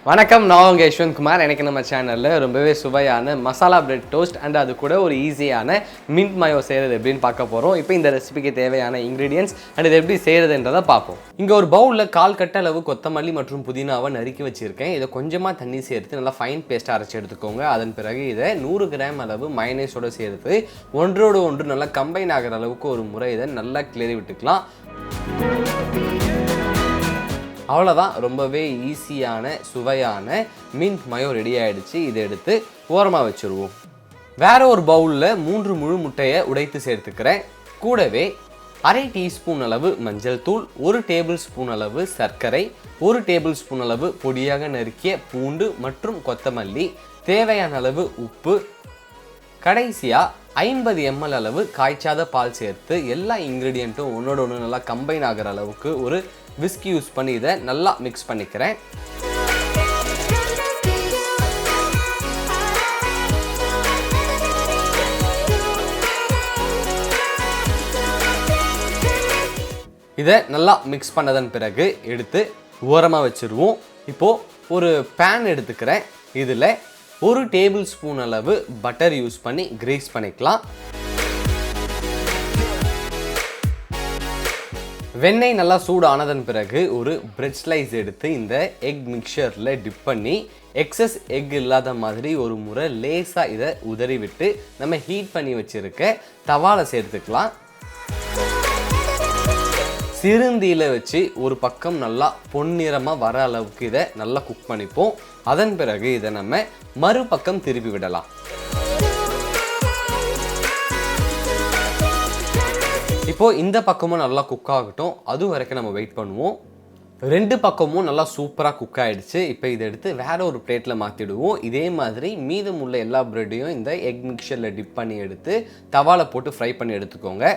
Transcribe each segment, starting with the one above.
வணக்கம், நான் உங்கள் யஷ்வந்த் குமார். எனக்கு நம்ம சேனலில் ரொம்பவே சுவையான மசாலா பிரெட் டோஸ்ட் அண்ட் அது கூட ஒரு ஈஸியான மின்ட் மயோ செய்கிறது எப்படின்னு பார்க்க போகிறோம். இப்போ இந்த ரெசிபிக்கு தேவையான இன்க்ரீடியன்ஸ் அண்ட் இது எப்படி செய்கிறதுன்றதை பார்ப்போம். இங்கே ஒரு பவுலில் 1/4 கட்டு அளவு கொத்தமல்லி மற்றும் புதினாவை நறுக்கி வச்சுருக்கேன். இதை கொஞ்சமாக தண்ணி சேர்த்து நல்லா ஃபைன் பேஸ்ட்டாக அரைச்சி எடுத்துக்கோங்க. அதன் பிறகு இதை 100 கிராம் அளவு மயனேஸோடு சேர்த்து ஒன்றோடு ஒன்று நல்லா கம்பைன் ஆகிற அளவுக்கு ஒரு முறை இதை நல்லா கிளறி விட்டுக்கலாம். அவ்வளோதான், ரொம்பவே ஈஸியான சுவையான மின்ட் மயோ ரெடி ஆகிடுச்சு. இதை எடுத்து ஓரமாக வச்சுருவோம். வேறு ஒரு பவுலில் 3 முழு முட்டையை உடைத்து சேர்த்துக்கிறேன். கூடவே 1/2 டீஸ்பூன் அளவு மஞ்சள் தூள், 1 டேபிள் ஸ்பூன் அளவு சர்க்கரை, 1 டேபிள் ஸ்பூன் அளவு பொடியாக நறுக்கிய பூண்டு மற்றும் கொத்தமல்லி, தேவையான அளவு உப்பு, கடைசியாக 50 ml அளவு காய்ச்சாத பால் சேர்த்து எல்லா இன்க்ரீடியண்ட்டும் ஒன்றோட ஒன்று நல்லா கம்பைன் ஆகிற அளவுக்கு ஒரு விஸ்கி யூஸ் பண்ணி இதை நல்லா மிக்ஸ் பண்ணிக்கிறேன். இதை நல்லா மிக்ஸ் பண்ணதன் பிறகு எடுத்து ஓரமாக வச்சுருவோம். இப்போது ஒரு பேன் எடுத்துக்கிறேன். இதில் 1 டேபிள் ஸ்பூன் அளவு பட்டர் யூஸ் பண்ணி கிரீஸ் பண்ணிக்கலாம். வெண்ணெய் நல்லா சூடு ஆனதன் பிறகு ஒரு பிரெட் ஸ்லைஸ் எடுத்து இந்த எக் மிக்சரில் டிப் பண்ணி எக்ஸஸ் எக் இல்லாத மாதிரி ஒரு முறை லேசாக இதை உதறி விட்டு நம்ம ஹீட் பண்ணி வச்சுருக்க தவால சேர்த்துக்கலாம். சிறுந்தியில் வச்சு ஒரு பக்கம் நல்லா பொன்னிறமாக வர அளவுக்கு இதை நல்லா குக் பண்ணிப்போம். அதன் பிறகு இதை நம்ம மறுபக்கம் திருப்பி விடலாம். இப்போது இந்த பக்கமும் நல்லா குக் ஆகட்டும், அது வரைக்கும் நம்ம வெயிட் பண்ணுவோம். 2 பக்கமும் நல்லா சூப்பராக குக் ஆகிடுச்சு. இப்போ இதை எடுத்து வேற ஒரு பிளேட்டில் மாற்றிடுவோம். இதே மாதிரி மீதமுள்ள எல்லா ப்ரெட்டையும் இந்த எக் மிக்சரில் டிப் பண்ணி எடுத்து தவாவில் போட்டு ஃப்ரை பண்ணி எடுத்துக்கோங்க.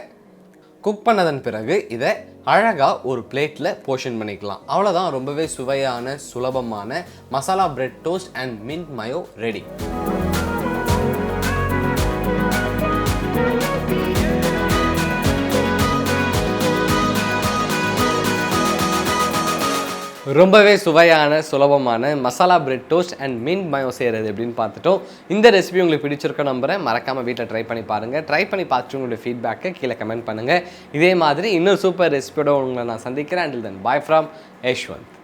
குக் பண்ணதன் பிறகு இதை அழகாக ஒரு பிளேட்டில் போர்ஷன் பண்ணிக்கலாம். அவ்வளோதான், ரொம்பவே சுவையான சுலபமான masala bread toast and mint mayo ready. ரொம்பவே சுவையான சுலபமான masala bread toast and mint mayo செய்கிறது எப்படின்னு பார்த்துட்டோம். இந்த ரெசிபி உங்களுக்கு பிடிச்சிருக்க நம்புறேன். மறக்காமல் வீட்டில் ட்ரை பண்ணி பாருங்கள். ட்ரை பண்ணி பார்த்துட்டு உங்களுடைய ஃபீட்பேக்கை கீழே கமெண்ட் பண்ணுங்கள். இதே மாதிரி இன்னொரு சூப்பர் ரெசிபியோட உங்களை நான் சந்திக்கிறேன். Until then bye from Yashwant.